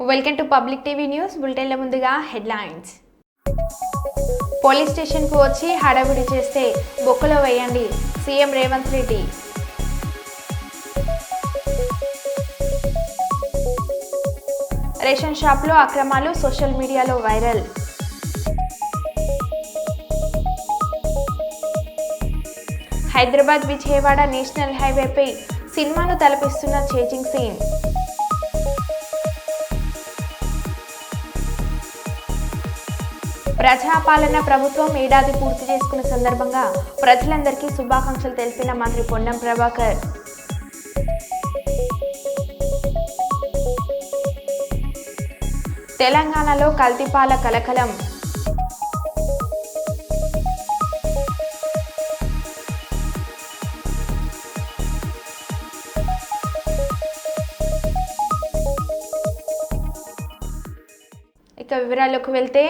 Welcome to public TV news బులెటిన్ల ముందుగా headlines. Police స్టేషన్కు వచ్చి హడావిడి చేస్తే బొక్కలో వేయండి సీఎం రేవంత్ రెడ్డి. రేషన్ షాప్లో అక్రమాలు సోషల్ మీడియాలో వైరల్. హైదరాబాద్ విజయవాడ నేషనల్ హైవేపై సినిమాను తలపిస్తున్న చేజింగ్ సీన్. ప్రజాపాలన ప్రభుత్వం ఏడాది పూర్తి చేసుకున్న సందర్భంగా ప్రజలందరికీ శుభాకాంక్షలు తెలిపిన మంత్రి పొన్నం ప్రభాకర్. తెలంగాణలో కల్తీపాల కలకలం. ఇక వివరాల్లోకి వెళ్తే,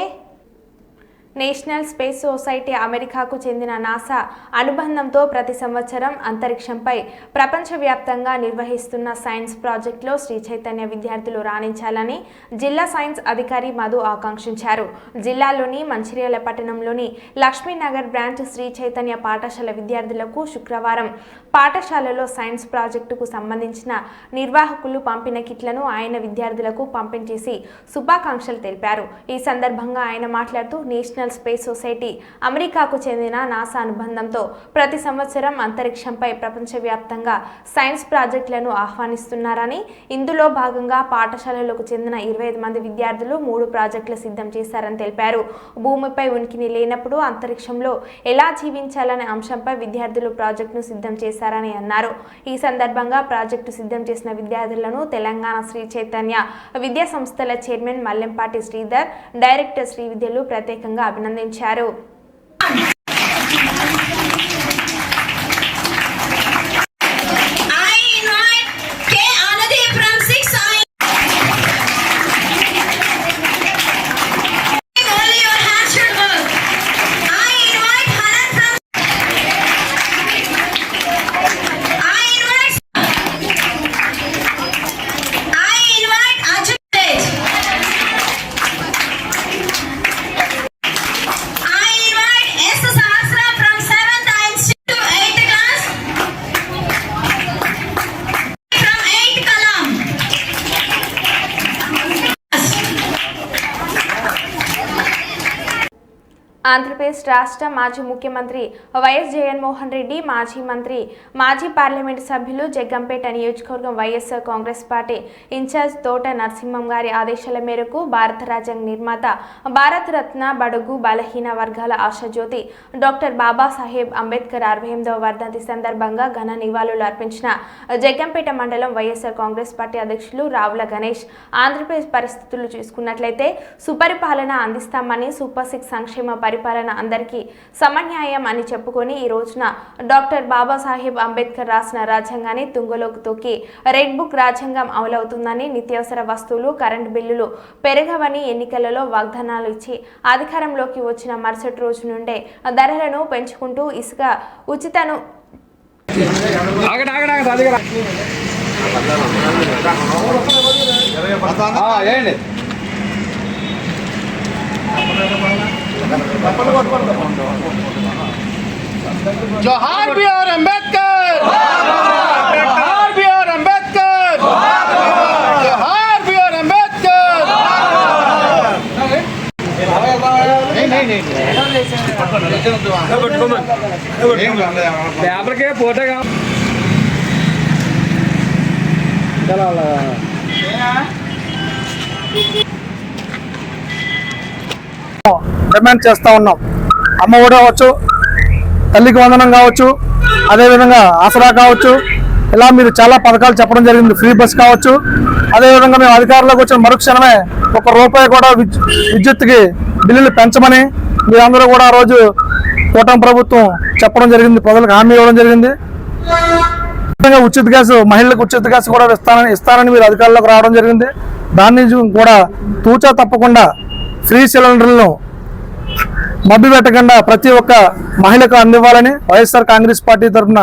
నేషనల్ స్పేస్ సొసైటీ అమెరికాకు చెందిన నాసా అనుబంధంతో ప్రతి సంవత్సరం అంతరిక్షంపై ప్రపంచవ్యాప్తంగా నిర్వహిస్తున్న సైన్స్ ప్రాజెక్టులో శ్రీ చైతన్య విద్యార్థులు రాణించాలని జిల్లా సైన్స్ అధికారి మధు ఆకాంక్షించారు. జిల్లాలోని మంచిర్యాల పట్టణంలోని లక్ష్మీనగర్ బ్రాంచ్ శ్రీ చైతన్య పాఠశాల విద్యార్థులకు శుక్రవారం పాఠశాలలో సైన్స్ ప్రాజెక్టుకు సంబంధించిన నిర్వాహకులు పంపిన కిట్లను ఆయన విద్యార్థులకు పంపిణీ చేసి శుభాకాంక్షలు తెలిపారు. ఈ సందర్భంగా ఆయన మాట్లాడుతూ, నేషనల్ స్పేస్ సొసైటీ అమెరికాకు చెందిన నాసా అనుబంధంతో ప్రతి సంవత్సరం అంతరిక్షంపై ప్రపంచవ్యాప్తంగా సైన్స్ ప్రాజెక్టులను ఆహ్వానిస్తున్నారని, ఇందులో భాగంగా పాఠశాలలకు చెందిన 25 మంది విద్యార్థులు 3 ప్రాజెక్టులు సిద్ధం చేశారని తెలిపారు. భూమిపై ఉనికిని లేనప్పుడు అంతరిక్షంలో ఎలా జీవించాలనే అంశంపై విద్యార్థులు ప్రాజెక్టును సిద్ధం చేశారని అన్నారు. ఈ సందర్భంగా ప్రాజెక్టు సిద్ధం చేసిన విద్యార్థులను తెలంగాణ శ్రీ చైతన్య విద్యా సంస్థల చైర్మన్ మల్లెంపాటి శ్రీధర్, డైరెక్టర్ శ్రీవిద్యలు ప్రత్యేకంగా అభినందించారు. ఆంధ్రప్రదేశ్ రాష్ట్ర మాజీ ముఖ్యమంత్రి వైఎస్ జగన్మోహన్ రెడ్డి, మాజీ మంత్రి, మాజీ పార్లమెంటు సభ్యులు, జగ్గంపేట నియోజకవర్గం వైఎస్ఆర్ కాంగ్రెస్ పార్టీ ఇన్ఛార్జ్ తోట నరసింహం గారి ఆదేశాల మేరకు భారత రాజ్యాంగ నిర్మాత, భారతరత్న, బడుగు బలహీన వర్గాల ఆశాజ్యోతి డాక్టర్ బాబాసాహెబ్ అంబేద్కర్ 68వ వర్ధంతి సందర్భంగా ఘన నివాళులు అర్పించిన జగ్గంపేట మండలం వైఎస్ఆర్ కాంగ్రెస్ పార్టీ అధ్యక్షులు రావుల గణేష్, ఆంధ్రప్రదేశ్ పరిస్థితులు చూసుకున్నట్లయితే సుపరిపాలన అందిస్తామని, సూపర్ 6 సంక్షేమ పరిపాలన అందరికీ సమన్యాయం అని చెప్పుకొని ఈ రోజున డాక్టర్ బాబాసాహెబ్ అంబేద్కర్ రాసిన రాజ్యాంగాన్ని తుంగలోకి తొక్కి రెడ్ బుక్ రాజ్యాంగం అమలవుతుందని, నిత్యావసర వస్తువులు, కరెంటు బిల్లులు పెరగవని, ఎన్నికలలో వాగ్దానాలు ఇచ్చి అధికారంలోకి వచ్చిన మరుసటి రోజు నుండే ధరలను పెంచుకుంటూ ఇసుక ఉచితను जोहार बीआर अंबेडकर, जोहार बीआर अंबेडकर, जोहार बीआर अंबेडकर। नहीं पेपर के फोटो का चलो డిమాండ్ చేస్తూ ఉన్నాం. అమ్మ ఒడి కావచ్చు, తల్లికి వందనం కావచ్చు, అదేవిధంగా ఆసరా కావచ్చు, ఇలా మీరు చాలా పథకాలు చెప్పడం జరిగింది. ఫ్రీ బస్ కావచ్చు. అదేవిధంగా మేము అధికారంలోకి వచ్చిన మరుక్షణమే ₹1 కూడా విద్యుత్తుకి బిల్లులు పెంచమని మీరందరూ కూడా ఆ రోజు కూటమి ప్రభుత్వం చెప్పడం జరిగింది, ప్రజలకు హామీ ఇవ్వడం జరిగింది. ఉచిత గ్యాస్, మహిళలకు ఉచిత గ్యాస్ కూడా ఇస్తానని మీరు అధికారంలోకి రావడం జరిగింది. దాన్ని కూడా తూచా తప్పకుండా ఫ్రీ సిలిండర్లను మభ్య పెట్టకుండా ప్రతి ఒక్క మహిళకు అందివ్వాలని వైఎస్ఆర్ కాంగ్రెస్ పార్టీ తరఫున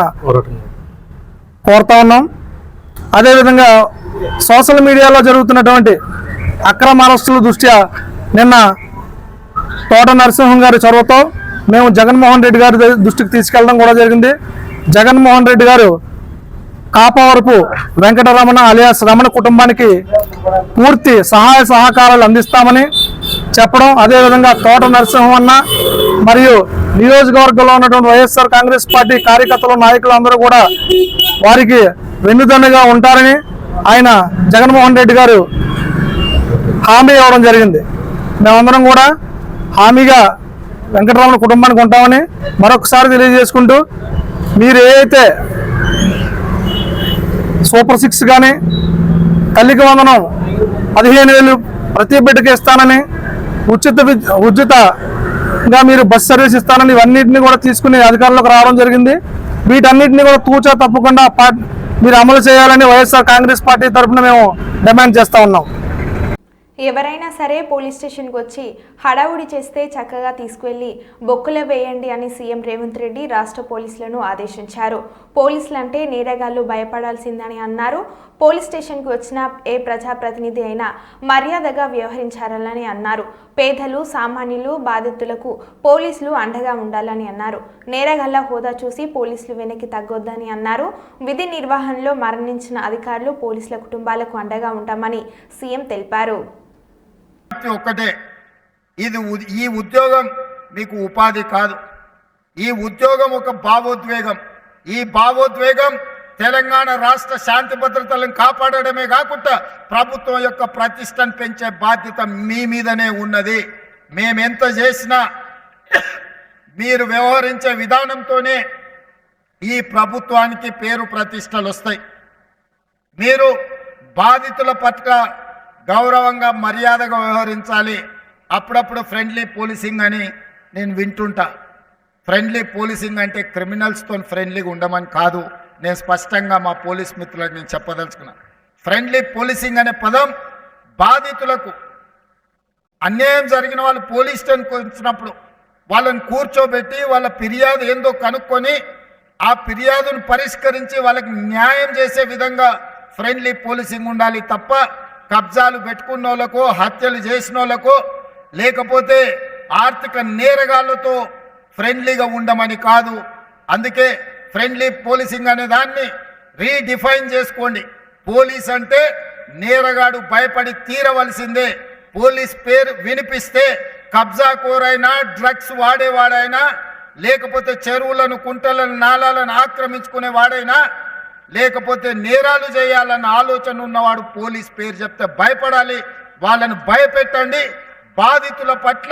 కోరుతా ఉన్నాం. అదేవిధంగా సోషల్ మీడియాలో జరుగుతున్నటువంటి అక్రమ అరెస్టుల దృష్ట్యా నిన్న తోట నరసింహం గారి చొరవతో మేము జగన్మోహన్ రెడ్డి గారి దృష్టికి తీసుకెళ్ళడం కూడా జరిగింది. జగన్మోహన్ రెడ్డి గారు కాపవరపు వెంకటరమణ అలియాస్ రమణ కుటుంబానికి పూర్తి సహాయ సహకారాలు అందిస్తామని చెప్పడం, అదేవిధంగా తోట నరసింహం అన్న మరియు నియోజకవర్గంలో ఉన్నటువంటి వైఎస్ఆర్ కాంగ్రెస్ పార్టీ కార్యకర్తలు నాయకులు అందరూ కూడా వారికి వెన్నుదన్నుగా ఉంటారని ఆయన జగన్మోహన్ రెడ్డి గారు హామీ ఇవ్వడం జరిగింది. మేమందరం కూడా హామీగా వెంకటరమణ కుటుంబానికి ఉంటామని మరొకసారి తెలియజేసుకుంటూ, మీరు ఏదైతే సూపర్ 6 కానీ తల్లికి వందనం 15,000 ప్రతి బిడ్డకి ఇస్తానని, ఉచితంగా మీరు బస్ సర్వీస్ ఇస్తానని ఇవన్నింటినీ కూడా తీసుకుని అధికారంలోకి రావడం జరిగింది. వీటన్నిటిని కూడా తూచా తప్పకుండా మీరు అమలు చేయాలని వైఎస్ఆర్ కాంగ్రెస్ పార్టీ తరఫున మేము డిమాండ్ చేస్తూ ఉన్నాం. ఎవరైనా సరే పోలీస్ స్టేషన్కి వచ్చి హడావుడి చేస్తే చక్కగా తీసుకువెళ్లి బొక్కులో వేయండి అని సీఎం రేవంత్ రెడ్డి రాష్ట్ర పోలీసులను ఆదేశించారు. పోలీసులంటే నేరగాళ్లు భయపడాల్సిందని అన్నారు. పోలీస్ స్టేషన్కి వచ్చిన ఏ ప్రజాప్రతినిధి అయినా మర్యాదగా వ్యవహరించాలని అన్నారు. పేదలు, సామాన్యులు, బాధితులకు పోలీసులు అండగా ఉండాలని అన్నారు. నేరగాళ్ల హోదా చూసి పోలీసులు వెనక్కి తగ్గొద్దని అన్నారు. విధి నిర్వహణలో మరణించిన అధికారులు, పోలీసుల కుటుంబాలకు అండగా ఉంటామని సీఎం తెలిపారు. ఒక్కటే, ఈ ఉద్యోగం మీకు ఉపాధి కాదు. ఈ ఉద్యోగం ఒక భావోద్వేగం. ఈ భావోద్వేగం తెలంగాణ రాష్ట్ర శాంతి భద్రతలను కాపాడడమే కాకుండా ప్రభుత్వం యొక్క ప్రతిష్టను పెంచే బాధ్యత మీ మీదనే ఉన్నది. మేమెంత చేసినా మీరు వ్యవహరించే విధానంతోనే ఈ ప్రభుత్వానికి పేరు ప్రతిష్టలు వస్తాయి. మీరు బాధితుల పట్ల గౌరవంగా మర్యాదగా వ్యవహరించాలి. అప్పుడప్పుడు ఫ్రెండ్లీ పోలీసింగ్ అని నేను వింటుంటా. ఫ్రెండ్లీ పోలీసింగ్ అంటే క్రిమినల్స్తో ఫ్రెండ్లీగా ఉండమని కాదు. నేను స్పష్టంగా మా పోలీస్ మిత్రులకు నేను చెప్పదలుచుకున్నాను. ఫ్రెండ్లీ పోలీసింగ్ అనే పదం బాధితులకు, అన్యాయం జరిగిన వాళ్ళు పోలీస్ స్టేషన్కి వచ్చినప్పుడు వాళ్ళని కూర్చోబెట్టి వాళ్ళ ఫిర్యాదు ఏందో కనుక్కొని ఆ ఫిర్యాదును పరిష్కరించి వాళ్ళకి న్యాయం చేసే విధంగా ఫ్రెండ్లీ పోలీసింగ్ ఉండాలి తప్ప కబ్జాలు పెట్టుకున్న వాళ్ళకో, హత్యలు చేసిన వాళ్ళకో, లేకపోతే ఆర్థిక నేరగాళ్లతో ఫ్రెండ్లీగా ఉండమని కాదు. అందుకే ఫ్రెండ్లీ పోలీసింగ్ అనే దాన్ని రీడిఫైన్ చేసుకోండి. పోలీస్ అంటే నేరగాడు భయపడి తీరవలసిందే. పోలీస్ పేరు వినిపిస్తే కబ్జా కోరైనా, డ్రగ్స్ వాడేవాడైనా, లేకపోతే చెరువులను, కుంటలను, నాలాలను ఆక్రమించుకునే వాడైనా, లేకపోతే నేరాలు చేయాలన్న ఆలోచన ఉన్నవాడు పోలీస్ పేరు చెప్తే భయపడాలి. వాళ్ళను భయపెట్టండి. బాధితుల పట్ల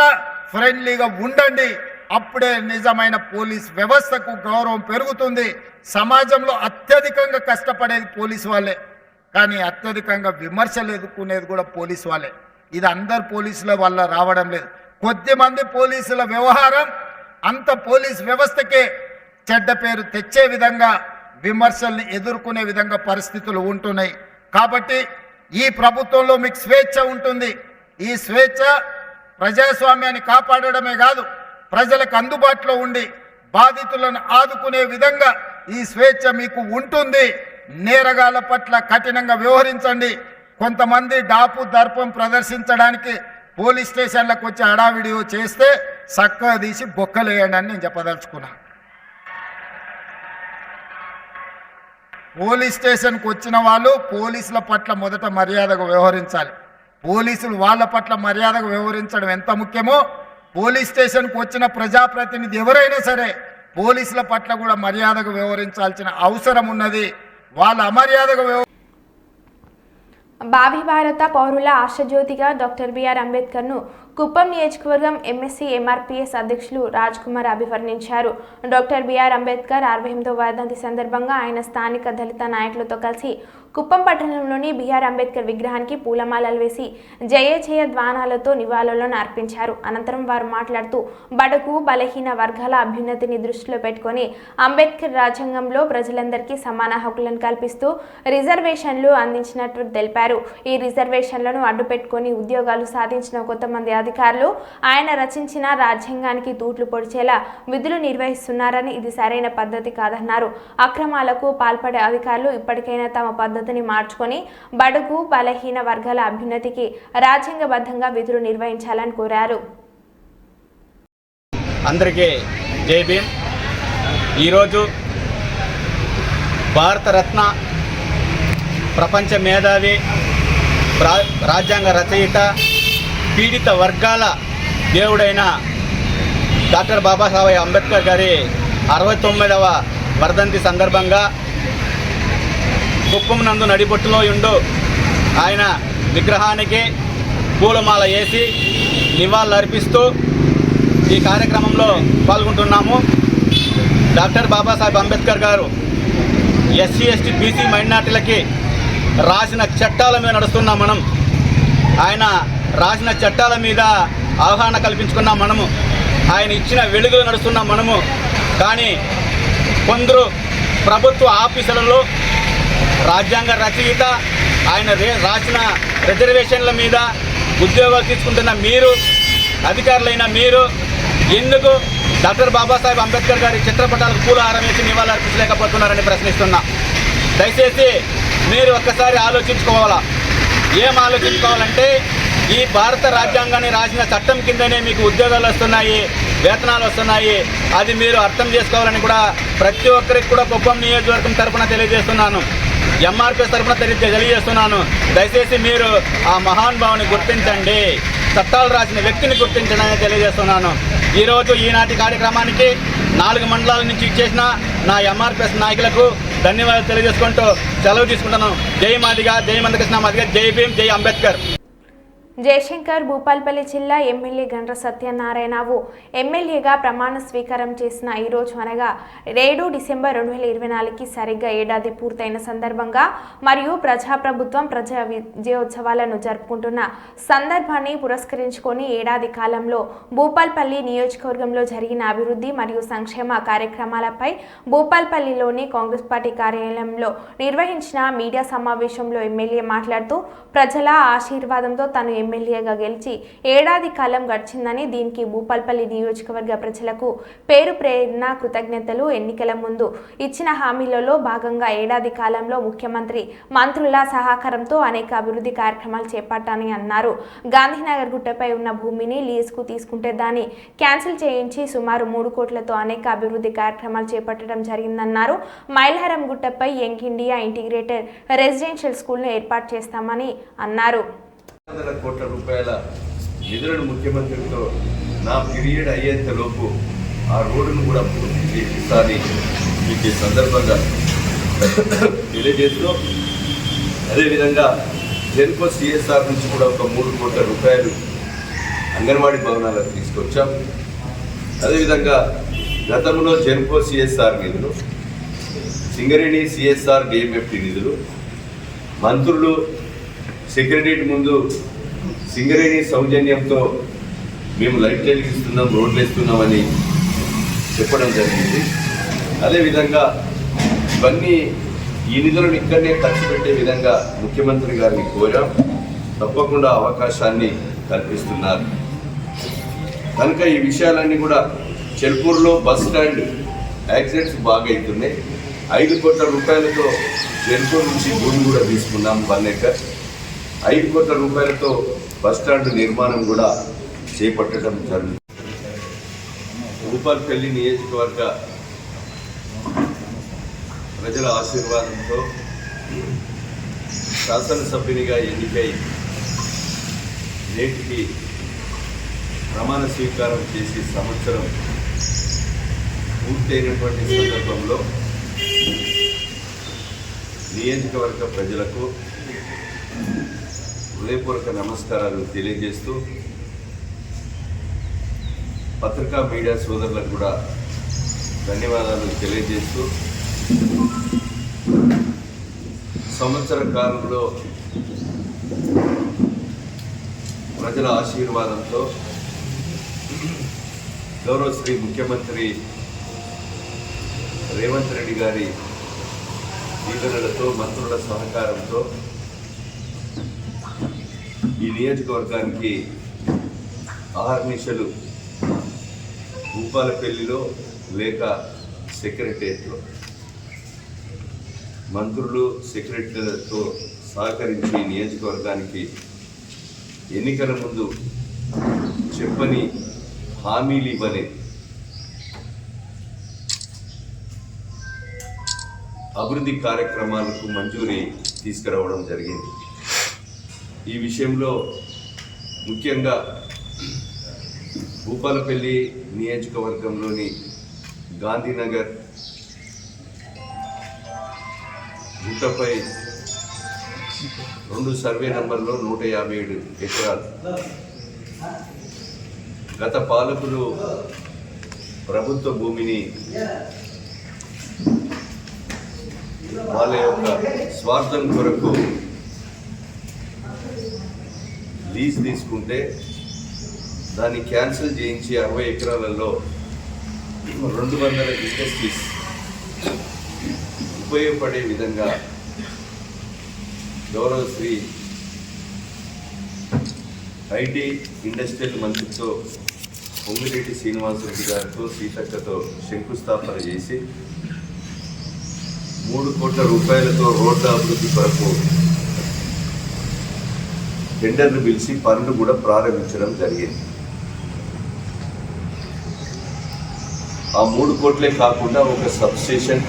ఫ్రెండ్లీగా ఉండండి. అప్పుడే నిజమైన పోలీస్ వ్యవస్థకు గౌరవం పెరుగుతుంది. సమాజంలో అత్యధికంగా కష్టపడేది పోలీసు వాళ్ళే, కానీ అత్యధికంగా విమర్శలు ఎదుర్కొనేది కూడా పోలీసు వాళ్ళే. ఇది అందరు పోలీసుల వల్ల రావడం లేదు. కొద్దిమంది పోలీసుల వ్యవహారం అంత పోలీస్ వ్యవస్థకే చెడ్డ పేరు తెచ్చే విధంగా, విమర్శల్ని ఎదుర్కొనే విధంగా పరిస్థితులు ఉంటున్నాయి. కాబట్టి ఈ ప్రభుత్వంలో మీకు స్వేచ్ఛ ఉంటుంది. ఈ స్వేచ్ఛ ప్రజాస్వామ్యాన్ని కాపాడడమే కాదు, ప్రజలకు అందుబాటులో ఉండి బాధితులను ఆదుకునే విధంగా ఈ స్వేచ్ఛ మీకు ఉంటుంది. నేరగాళ్ల పట్ల కఠినంగా వ్యవహరించండి. కొంతమంది డాపు దర్పం ప్రదర్శించడానికి పోలీస్ స్టేషన్లకు వచ్చి హడావిడియో చేస్తే చక్కగా తీసి బొక్కలేయండి అని నేను చెప్పదలుచుకున్నా. పోలీస్ స్టేషన్కి వచ్చిన వాళ్ళు పోలీసుల పట్ల మొదట మర్యాదగా వ్యవహరించాలి. పోలీసులు వాళ్ళ పట్ల మర్యాదగా వ్యవహరించడం ఎంత ముఖ్యమో, పోలీస్ స్టేషన్కి వచ్చిన ప్రజాప్రతినిధి ఎవరైనా సరే పోలీసుల పట్ల కూడా మర్యాదగా వ్యవహరించాల్సిన అవసరం ఉన్నది. వాళ్ళ అమర్యాదగా భావి భారత పౌరుల ఆశజ్యోతిగా డాక్టర్ బిఆర్ అంబేద్కర్ను కుప్పం నియోజకవర్గం ఎంఎస్సీ ఎంఆర్పీఎస్ అధ్యక్షులు రాజ్ కుమార్ అభివర్ణించారు. డాక్టర్ బిఆర్ అంబేద్కర్ 68వ వర్ధంతి సందర్భంగా ఆయన స్థానిక దళిత నాయకులతో కలిసి కుప్పం పట్టణంలోని బిఆర్ అంబేద్కర్ విగ్రహానికి పూలమాలలు వేసి జయ ధ్వానాలతో నివాళులను అర్పించారు. అనంతరం వారు మాట్లాడుతూ బడుగు బలహీన వర్గాల అభ్యున్నతిని దృష్టిలో పెట్టుకుని అంబేద్కర్ రాజ్యాంగంలో ప్రజలందరికీ సమాన హక్కులను కల్పిస్తూ రిజర్వేషన్లు అందించినట్టు తెలిపారు. ఈ రిజర్వేషన్లను అడ్డుపెట్టుకుని ఉద్యోగాలు సాధించిన కొంతమంది అధికారులు ఆయన రచించిన రాజ్యాంగానికి తూట్లు పొడిచేలా విధులు నిర్వహిస్తున్నారని ఇది సరైన పద్ధతి కాదన్నారు. అక్రమాలకు పాల్పడే అధికారులు ఇప్పటికైనా తమ పద్ధతి పద్ధతిని మార్చుకొని బడుగు బలహీన వర్గాల అభ్యున్నతికి రాజ్యాంగబద్ధంగా విధులు నిర్వహించాలని కోరారు. అందరికీ జై భీమ్. ఈరోజు భారతరత్న, ప్రపంచ మేధావి, రాజ్యాంగ రచయిత, పీడిత వర్గాల దేవుడైన డాక్టర్ బాబాసాహెబ్ అంబేద్కర్ గారి 69వ వర్ధంతి సందర్భంగా కుప్పం నందు నడిబొట్టులో ఉండు ఆయన విగ్రహానికి పూలమాల వేసి నివాళులర్పిస్తూ ఈ కార్యక్రమంలో పాల్గొంటున్నాము. డాక్టర్ బాబాసాహెబ్ అంబేద్కర్ గారు ఎస్సీ ఎస్టీ బీసీ మైనార్టీలకి రాసిన చట్టాల మీద నడుస్తున్నాం మనం. ఆయన రాసిన చట్టాల మీద అవగాహన కల్పించుకున్నాం మనము. ఆయన ఇచ్చిన వెలుగులు నడుస్తున్నాం మనము. కానీ కొందరు ప్రభుత్వ ఆఫీసులలో రాజ్యాంగ రచయిత ఆయన రాసిన రిజర్వేషన్ల మీద ఉద్యోగాలు తీసుకుంటున్న మీరు, అధికారులైన మీరు ఎందుకు డాక్టర్ బాబాసాహెబ్ అంబేద్కర్ గారి చిత్రపటాలకు పూలహారం వేసి నివాళులు అర్పించలేకపోతున్నారని ప్రశ్నిస్తున్నా. దయచేసి మీరు ఒక్కసారి ఆలోచించుకోవాలా. ఏం ఆలోచించుకోవాలంటే ఈ భారత రాజ్యాంగాన్ని రాసిన చట్టం కిందనే మీకు ఉద్యోగాలు వస్తున్నాయి, వేతనాలు వస్తున్నాయి. అది మీరు అర్థం చేసుకోవాలని కూడా ప్రతి ఒక్కరికి కూడా కుప్పం నియోజకవర్గం తరఫున తెలియజేస్తున్నాను, ఎంఆర్పీఎస్ తరఫున తెలియజేస్తున్నాను. దయచేసి మీరు ఆ మహానుభావుని గుర్తించండి, చట్టాలు రాసిన వ్యక్తిని గుర్తించడానికి తెలియజేస్తున్నాను. ఈరోజు ఈనాటి కార్యక్రమానికి 4 మండలాల నుంచి ఇచ్చేసిన నా ఎంఆర్పీఎస్ నాయకులకు ధన్యవాదాలు తెలియజేసుకుంటూ సెలవు తీసుకుంటున్నాను. జై మాదిగా, జై మందకృష్ణ మాదిగా, జై భీమ్, జై అంబేద్కర్. జయశంకర్ భూపాల్పల్లి జిల్లా ఎమ్మెల్యే గండ్ర సత్యనారాయణవు ఎమ్మెల్యేగా ప్రమాణ స్వీకారం చేసిన ఈ రోజు అనగా 7 డిసెంబర్ 2024కి సరిగ్గా ఏడాది పూర్తయిన సందర్భంగా మరియు ప్రజాప్రభుత్వం ప్రజా విజయోత్సవాలను జరుపుకుంటున్న సందర్భాన్ని పురస్కరించుకొని ఏడాది కాలంలో భూపాల్పల్లి నియోజకవర్గంలో జరిగిన అభివృద్ధి మరియు సంక్షేమ కార్యక్రమాలపై భూపాల్పల్లిలోని కాంగ్రెస్ పార్టీ కార్యాలయంలో నిర్వహించిన మీడియా సమావేశంలో ఎమ్మెల్యే మాట్లాడుతూ ప్రజల ఆశీర్వాదంతో తను ఎమ్మెల్యేగా గెలిచి ఏడాది కాలం గడిచిందని, దీనికి భూపాల్పల్లి నియోజకవర్గ ప్రజలకు పేరు ప్రేరణ కృతజ్ఞతలు. ఎన్నికల ముందు ఇచ్చిన హామీలలో భాగంగా ఏడాది కాలంలో ముఖ్యమంత్రి మంత్రుల సహకారంతో అనేక అభివృద్ధి కార్యక్రమాలు చేపట్టాలని అన్నారు. గాంధీనగర్ గుట్టపై ఉన్న భూమిని లీజుకు తీసుకుంటే దాన్ని క్యాన్సిల్ చేయించి సుమారు 3 కోట్లతో అనేక అభివృద్ధి కార్యక్రమాలు చేపట్టడం జరిగిందన్నారు. మైలవరం గుట్టపై యంగ్ ఇండియా ఇంటిగ్రేటెడ్ రెసిడెన్షియల్ స్కూల్ను ఏర్పాటు చేస్తామని అన్నారు. 100 కోట్ల రూపాయల నిధులను ముఖ్యమంత్రితో నా పీరియడ్ అయ్యేంతలోపు ఆ రోడ్డును కూడా పూర్తి చేపిస్తానని మీకు సందర్భంగా తెలియజేస్తూ, అదేవిధంగా జెన్కో సిఎస్ఆర్ నుంచి కూడా ఒక 3 కోట్ల రూపాయలు అంగన్వాడీ భవనాలకు తీసుకొచ్చాం. అదేవిధంగా గతంలో జెన్కో సిఎస్ఆర్ నిధులు, సింగరేణి సిఎస్ఆర్ డిఎంఎఫ్టి నిధులు, మంత్రులు సెక్రటరియట్ ముందు సింగరేణి సౌజన్యంతో మేము లైట్ వెలిగిస్తున్నాం, రోడ్లు వేస్తున్నామని చెప్పడం జరిగింది. అదేవిధంగా ఇవన్నీ ఈ నిధులను ఇక్కడనే ఖర్చు పెట్టే విధంగా ముఖ్యమంత్రి గారిని కోరాం. తప్పకుండా అవకాశాన్ని కల్పిస్తున్నారు కనుక ఈ విషయాలన్నీ కూడా చెల్పూరులో బస్ స్టాండ్ యాక్సిడెంట్స్ బాగా అవుతున్నాయి. 5 కోట్ల రూపాయలతో చెల్పూరు నుంచి భూమి కూడా తీసుకున్నాం 1 ఎకర్. 5 కోట్ల రూపాయలతో బస్టాండ్ నిర్మాణం కూడా చేపట్టడం జరుగుతుంది. భూపాల్పల్లి నియోజకవర్గ ప్రజల ఆశీర్వాదంతో శాసనసభ్యునిగా ఎన్నికై నేటికి ప్రమాణ స్వీకారం చేసి సంవత్సరం పూర్తయినటువంటి సందర్భంలో నియోజకవర్గ ప్రజలకు హృదయపూర్వక నమస్కారాలు తెలియజేస్తూ, పత్రికా మీడియా సోదరులకు కూడా ధన్యవాదాలు తెలియజేస్తూ, సంవత్సర కాలంలో ప్రజల ఆశీర్వాదంతో గౌరవ శ్రీ ముఖ్యమంత్రి రేవంత్ రెడ్డి గారి దీవెనలతో, మంత్రుల సహకారంతో ఈ నియోజకవర్గానికి అహర్నిశలు భూపాలపల్లిలో లేక సెక్రటరియట్లో మంత్రులు సెక్రటరీలతో సహకరించి నియోజకవర్గానికి ఎన్నికల ముందు చెప్పని హామీలు ఇవ్వలేదు. అభివృద్ధి కార్యక్రమాలకు మంజూరీ తీసుకురావడం జరిగింది. ఈ విషయంలో ముఖ్యంగా భూపాలపల్లి నియోజకవర్గంలోని గాంధీనగర్ గుట్టపై 2 సర్వే నంబర్లో 157 ఎకరాలు గత పాలకులు ప్రభుత్వ భూమిని వాళ్ళ యొక్క స్వార్థం కొరకు లీజ్ తీసుకుంటే దాన్ని క్యాన్సిల్ చేయించి 60 ఎకరాలలో 200 ఇండస్ట్రీస్ ఉపయోగపడే విధంగా గౌరవ శ్రీ ఐటీ ఇండస్ట్రియల్ మంత్రితో పొంగిరెడ్డి శ్రీనివాసరెడ్డి గారితో సీతక్కతో శంకుస్థాపన చేసి 3 కోట్ల రూపాయలతో రోడ్ల అభివృద్ధి కొరకు టెండర్లు పిలిచి పనులు కూడా ప్రారంభించడం జరిగింది. ఆ 3 కోట్లే కాకుండా ఒక సబ్స్టేషన్,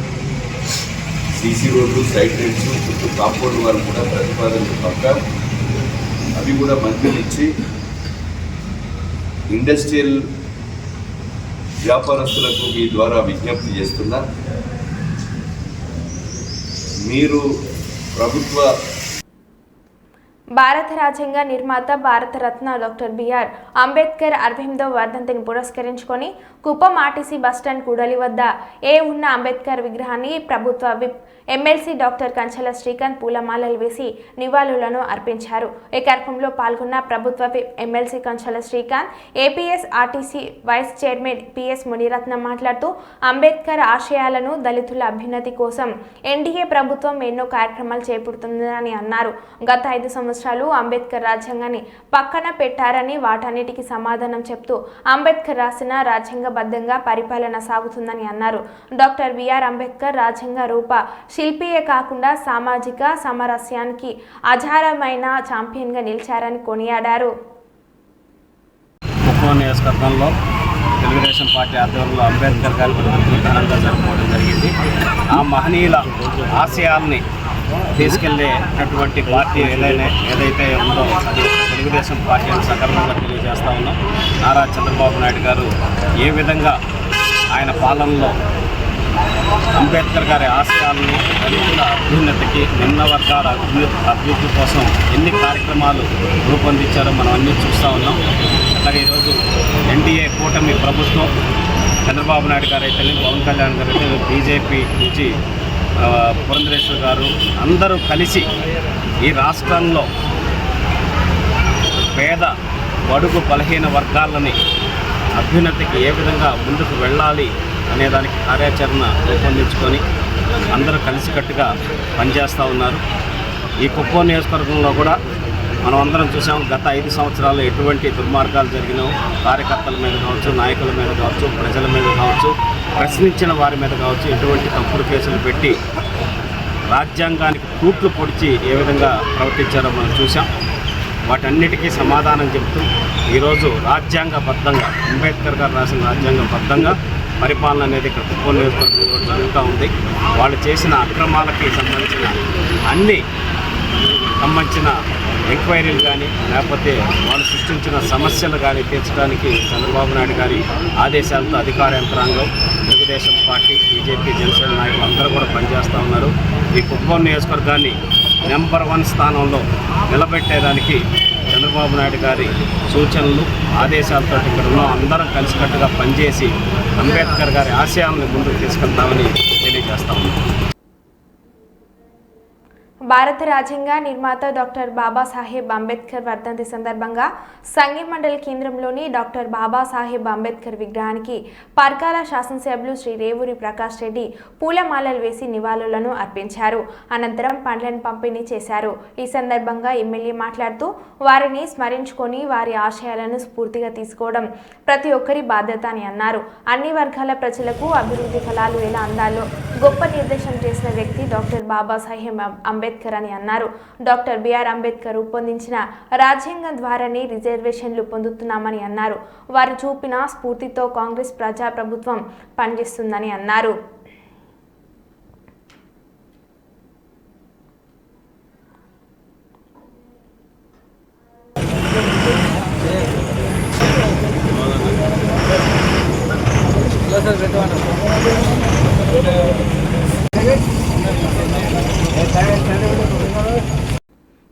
సీసీ రోడ్లు, సైడ్ లైన్స్, చుట్టూ కాంపౌండ్ వాళ్ళు కూడా ప్రతిపాదనలు పంపారు. అవి కూడా మంజూరు ఇచ్చి ఇండస్ట్రియల్ వ్యాపారస్తులకు మీ ద్వారా విజ్ఞప్తి చేస్తున్నా, మీరు ప్రభుత్వ భారత రాజ్యాంగ నిర్మాత భారతరత్న డాక్టర్ బిఆర్ అంబేద్కర్ 68వ వర్ధంతిని పురస్కరించుకొని కుప్పం ఆర్టీసీ బస్టాండ్ కూడలి వద్ద ఉన్న అంబేద్కర్ విగ్రహాన్ని ప్రభుత్వ whip MLC doctor Kanchela Srikanth పూలమాలలు వేసి నివాళులను అర్పించారు. ఈ కార్యక్రమంలో పాల్గొన్న ప్రభుత్వ whip MLC Kanchela Srikanth, APS RTC vice chairman PS Muniratnam మాట్లాడుతూ అంబేద్కర్ ఆశయాలను, దళితుల అభ్యున్నతి కోసం ఎన్డీఏ ప్రభుత్వం ఎన్నో కార్యక్రమాలు చేపడుతుందని అన్నారు. గత 5 సంవత్సరాలు అంబేద్కర్ రాజ్యాంగాన్ని పక్కన పెట్టారని, వాటన్నిటికీ సమాధానం చెప్తూ అంబేద్కర్ రాసిన రాజ్యాంగబద్ధంగా పరిపాలన సాగుతుందని అన్నారు. డాక్టర్ బిఆర్ అంబేద్కర్ రాజ్యాంగ రూప శిల్పియే కాకుండా సామాజిక సామరస్యానికి ఆధారమైన ఛాంపియన్గా నిలిచారని కొనియాడారు. కుప్పం నియోజకవర్గంలో తెలుగుదేశం పార్టీ ఆధ్వర్యంలో అంబేద్కర్ గారి వర్ధంతిని ఘనంగా జరుపుకోవడం జరిగింది. ఆ మహనీయుల ఆశయాల్ని తీసుకెళ్లేటటువంటి పార్టీ ఏదైతే ఉందో అది తెలుగుదేశం పార్టీ అని సగర్వంగా తెలియజేస్తా ఉన్నాం. నారా చంద్రబాబు నాయుడు గారు ఏ విధంగా ఆయన పాలనలో అంబేద్కర్ గారి ఆశయాలని, దళితుల అభ్యున్నతికి, నిమ్న వర్గాల అభివృద్ధి కోసం ఎన్ని కార్యక్రమాలు రూపొందించారో మనం అన్నీ చూస్తూ ఉన్నాం. అలాగే ఈరోజు ఎన్డీఏ కూటమి ప్రభుత్వం, చంద్రబాబు నాయుడు గారు అయితే, పవన్ కళ్యాణ్ గారు అయితే, బీజేపీ నుంచి పురంధరేశ్వర్ గారు అందరూ కలిసి ఈ రాష్ట్రంలో పేద, బడుగు, బలహీన వర్గాలని అభ్యున్నతికి ఏ విధంగా ముందుకు వెళ్ళాలి అనే దానికి కార్యాచరణ రూపొందించుకొని అందరూ కలిసికట్టుగా పనిచేస్తూ ఉన్నారు. ఈ కుప్పం నియోజకవర్గంలో కూడా మనం అందరం చూసాం. గత 5 సంవత్సరాలు ఎటువంటి దుర్మార్గాలు జరిగినావు, కార్యకర్తల మీద కావచ్చు, నాయకుల మీద కావచ్చు, ప్రజల మీద కావచ్చు, ప్రశ్నించిన వారి మీద కావచ్చు, ఎటువంటి తప్పుడు కేసులు పెట్టి రాజ్యాంగానికి తూట్లు పొడిచి ఏ విధంగా ప్రవర్తించారో మనం చూసాం. వాటన్నిటికీ సమాధానం చెప్తూ ఈరోజు రాజ్యాంగబద్ధంగా, అంబేద్కర్ గారు రాసిన రాజ్యాంగబద్ధంగా పరిపాలన అనేది ఇక్కడ కుప్పం నియోజకవర్గంలో జరుగుతూ ఉంది. వాళ్ళు చేసిన అక్రమాలకి సంబంధించిన ఎంక్వైరీలు కానీ, లేకపోతే వాళ్ళు సృష్టించిన సమస్యలు కానీ తీర్చడానికి చంద్రబాబు నాయుడు గారి ఆదేశాలతో అధికార యంత్రాంగం, తెలుగుదేశం పార్టీ, బీజేపీ, జనసేన నాయకులు అందరూ కూడా పనిచేస్తూ ఉన్నారు. ఈ కుప్పం నియోజకవర్గాన్ని నెంబర్ 1 స్థానంలో నిలబెట్టేదానికి చంద్రబాబు నాయుడు గారి సూచనలు, ఆదేశాలతో ఇక్కడ ఉన్న అందరం కలిసికట్టుగా పనిచేసి అంబేద్కర్ గారి ఆశయాలను ముందుకు తీసుకెళ్తామని తెలియజేస్తా ఉన్నాం. భారత రాజ్యాంగ నిర్మాత డాక్టర్ బాబాసాహెబ్ అంబేద్కర్ వర్ధంతి సందర్భంగా సంఘి మండలి కేంద్రంలోని డాక్టర్ బాబాసాహెబ్ అంబేద్కర్ విగ్రహానికి పర్కాల శాసనసభ్యులు శ్రీ రేవూరి ప్రకాష్ రెడ్డి పూలమాలలు వేసి నివాళులను అర్పించారు. అనంతరం పండ్లను పంపిణీ చేశారు. ఈ సందర్భంగా ఎమ్మెల్యే మాట్లాడుతూ వారిని స్మరించుకొని వారి ఆశయాలను స్ఫూర్తిగా తీసుకోవడం ప్రతి ఒక్కరి బాధ్యత అని అన్నారు. అన్ని వర్గాల ప్రజలకు అభివృద్ధి ఫలాలు ఎలా అందాలో గొప్ప నిర్దేశం చేసిన వ్యక్తి డాక్టర్ బాబాసాహెబ్ అంబేద్కర్ అని అన్నారు. డాక్టర్ బిఆర్ అంబేద్కర్ రూపొందించిన రాజ్యాంగం ద్వారానే రిజర్వేషన్లు పొందుతున్నామని అన్నారు. వారు చూపిన స్ఫూర్తితో కాంగ్రెస్ ప్రజాప్రభుత్వం పనిచేస్తుందని అన్నారు.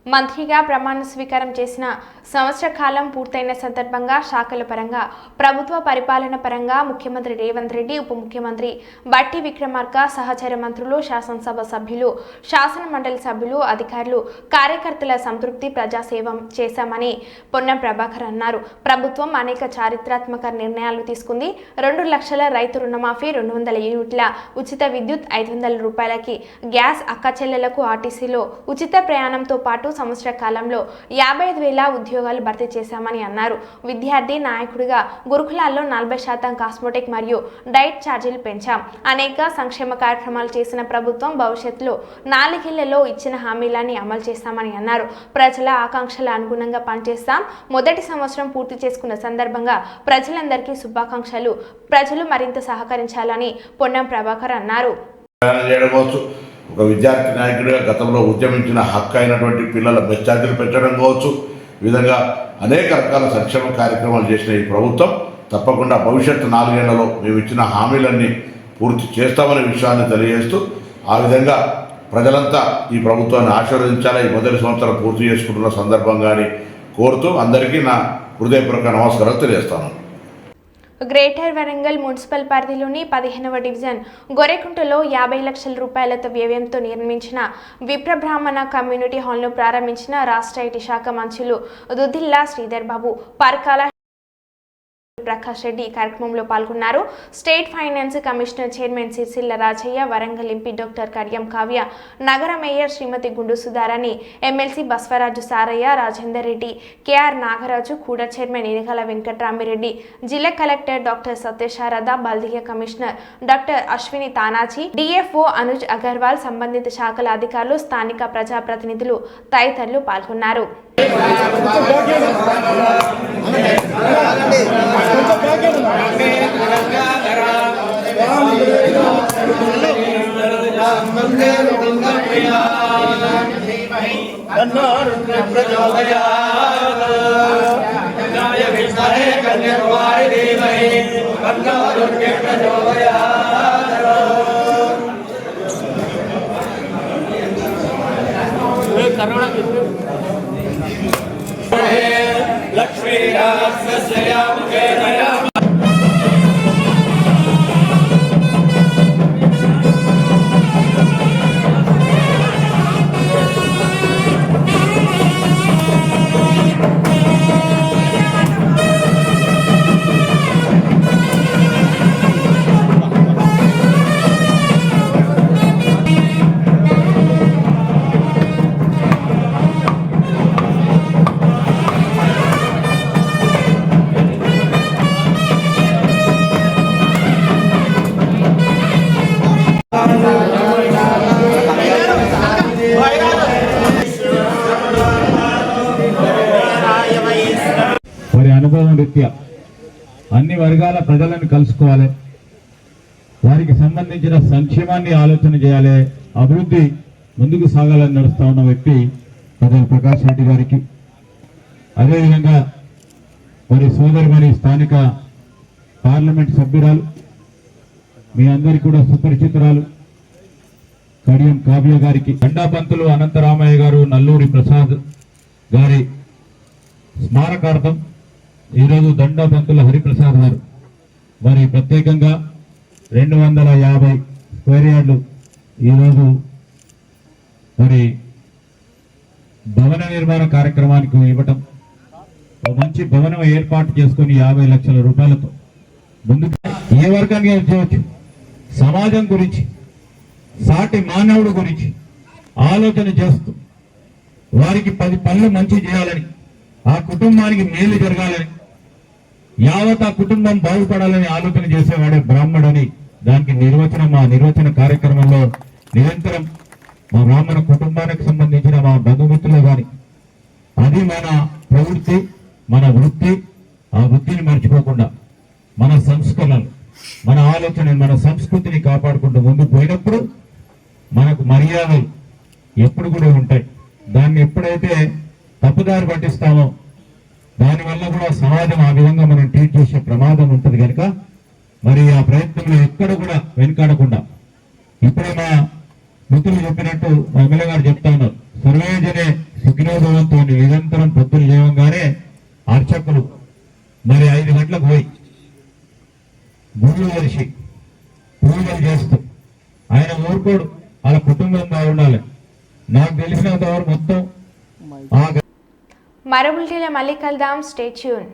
మంత్రిగా ప్రమాణ స్వీకారం చేసిన సంవత్సర కాలం పూర్తయిన సందర్భంగా శాఖల పరంగా ప్రభుత్వ పరిపాలన పరంగా ముఖ్యమంత్రి రేవంత్ రెడ్డి, ఉప ముఖ్యమంత్రి బట్టి విక్రమార్క, సహచర మంత్రులు, శాసనసభ సభ్యులు, శాసన మండలి సభ్యులు, అధికారులు, కార్యకర్తల సంతృప్తి ప్రజాసేవ చేశామని పొన్నం ప్రభాకర్ అన్నారు. ప్రభుత్వం అనేక చారిత్రాత్మక నిర్ణయాలు తీసుకుంది. 2 లక్షల రైతు రుణమాఫీ, 200 యూనిట్ల ఉచిత విద్యుత్, 500 రూపాయలకి గ్యాస్, అక్కచెల్లెలకు ఆర్టీసీలో ఉచిత ప్రయాణంతో పాటు సంవత్సర కాలంలో 55,000 ఉద్యోగాలు భర్తీ చేశామని అన్నారు. విద్యార్థి నాయకుడిగా గురుకులాల్లో 40% కాస్మోటిక్ మరియు డైట్ ఛార్జీలు పెంచాం. అనేక సంక్షేమ కార్యక్రమాలు చేసిన ప్రభుత్వం భవిష్యత్తులో 4 ఏళ్లలో ఇచ్చిన హామీలన్నీ అమలు చేస్తామని అన్నారు. ప్రజల ఆకాంక్షల అనుగుణంగా పనిచేస్తాం. మొదటి సంవత్సరం పూర్తి చేసుకున్న సందర్భంగా ప్రజలందరికీ శుభాకాంక్షలు. ప్రజలు మరింత సహకరించాలని పొన్నం ప్రభాకర్ అన్నారు. ఒక విద్యార్థి నాయకుడిగా గతంలో ఉద్యమించిన హక్కు అయినటువంటి పిల్లల బస్ ఛార్జీలు పెంచడం కావచ్చు, ఈ విధంగా అనేక రకాల సంక్షేమ కార్యక్రమాలు చేసిన ఈ ప్రభుత్వం తప్పకుండా భవిష్యత్తు 4 ఏళ్లలో మేము ఇచ్చిన హామీలన్నీ పూర్తి చేస్తామనే విషయాన్ని తెలియజేస్తూ, ఆ విధంగా ప్రజలంతా ఈ ప్రభుత్వాన్ని ఆశీర్వదించాలి. ఈ మొదటి సంవత్సరం పూర్తి చేసుకుంటున్న సందర్భంగాని కోరుతూ అందరికీ నా హృదయపూర్వక నమస్కారాలు తెలియజేస్తాను. గ్రేటర్ వరంగల్ మున్సిపల్ పరిధిలోని 15వ డివిజన్ గొరెకుంటలో 50 లక్షల రూపాయలతో వ్యయంతో నిర్మించిన విప్రబ్రాహ్మణ కమ్యూనిటీ హాల్ను ప్రారంభించిన రాష్ట్ర ఐటీ శాఖ మంత్రులు దుద్దిల్లా శ్రీధర్ బాబు, పర్కాల ప్రకాష్ రెడ్డి ఈ కార్యక్రమంలో పాల్గొన్నారు. State finance commissioner chairman Sircilla Rajaiah, Warangal MP doctor Kadiyam Kavya, నగర mayor Shrimati Gundu Sudharani, MLC Baswaraju Sarayya, Rajender Reddy, KR Nagaraju, KUDA chairman Inagala Venkatramireddy, జిల్లా కలెక్టర్ డాక్టర్ సత్యశారద, బల్దియా commissioner doctor Ashwini Tanaji, DFO Anuj Agarwal, సంబంధిత శాఖల అధికారులు, స్థానిక ప్రజాప్రతినిధులు తదితరులు పాల్గొన్నారు. వారి అనుభవం రీత్యా అన్ని వర్గాల ప్రజలను కలుసుకోవాలి, వారికి సంబంధించిన సంక్షేమాన్ని ఆలోచన చేయాలి, అభివృద్ధి ముందుకు సాగాలని నడుస్తా ఉన్న వ్యక్తి ప్రజలు ప్రకాష్ రెడ్డి గారికి, అదేవిధంగా వారి సోదరిమణి స్థానిక పార్లమెంట్ సభ్యురాలు, మీ అందరికీ కూడా సుపరిచితురాలు కడియం కావ్య గారికి, దండాపంతులు అనంతరామయ్య గారు, నల్లూరి ప్రసాద్ గారి స్మారకార్థం ఈరోజు దండాపంతుల హరిప్రసాద్ గారు మరి ప్రత్యేకంగా 250 స్క్వేర్ యార్డులు ఈరోజు మరి భవన నిర్మాణ కార్యక్రమానికి ఇవ్వటం, ఒక మంచి భవనం ఏర్పాటు చేసుకుని 50 లక్షల రూపాయలతో ముందుకు ఏ వర్గానికి చేయవచ్చు, సమాజం గురించి, సాటి మానవుడు గురించి ఆలోచన చేస్తూ వారికి 10 పనులు మంచి చేయాలని, ఆ కుటుంబానికి మేలు జరగాలని, యావత్ ఆ కుటుంబం బాగుపడాలని ఆలోచన చేసేవాడే బ్రాహ్మడని దానికి నిర్వచనం. మా నిర్వచన కార్యక్రమంలో నిరంతరం మా బ్రాహ్మణ కుటుంబానికి సంబంధించిన మా బంధుమిత్రులు కానీ అది మన ప్రవృత్తి, మన వృత్తి. ఆ వృత్తిని మర్చిపోకుండా మన సంస్కరణలు, మన ఆలోచన, మన సంస్కృతిని కాపాడుకుంటూ ముందుకు పోయినప్పుడు మనకు మర్యాదలు ఎప్పుడు కూడా ఉంటాయి. దాన్ని ఎప్పుడైతే తప్పుదారి పట్టిస్తామో దానివల్ల కూడా సమాజం ఆ విధంగా మనం ట్రీట్ చేసే ప్రమాదం ఉంటుంది కనుక మరి ఆ ప్రయత్నంలో ఎక్కడ కూడా వెనుకాడకుండా ఇప్పుడే మా మిత్రులు చెప్పినట్టు మా ఎమ్మెల్యే గారు చెప్తా ఉన్నారు, సర్వేజనే సుఖినోభవంతో నిరంతరం పొద్దులు చేయగానే అర్చకులు మరి 5 గంటలకు పోయి గుళ్ళు కలిసి పూజలు చేస్తూ ఆయన ఊరుకోడు, వాళ్ళ కుటుంబం బాగుండాలి. నాకు తెలిసినంత వరకు మొత్తం మరో బులెటిన్లో మళ్ళీ కలుద్దాం. Stay tune.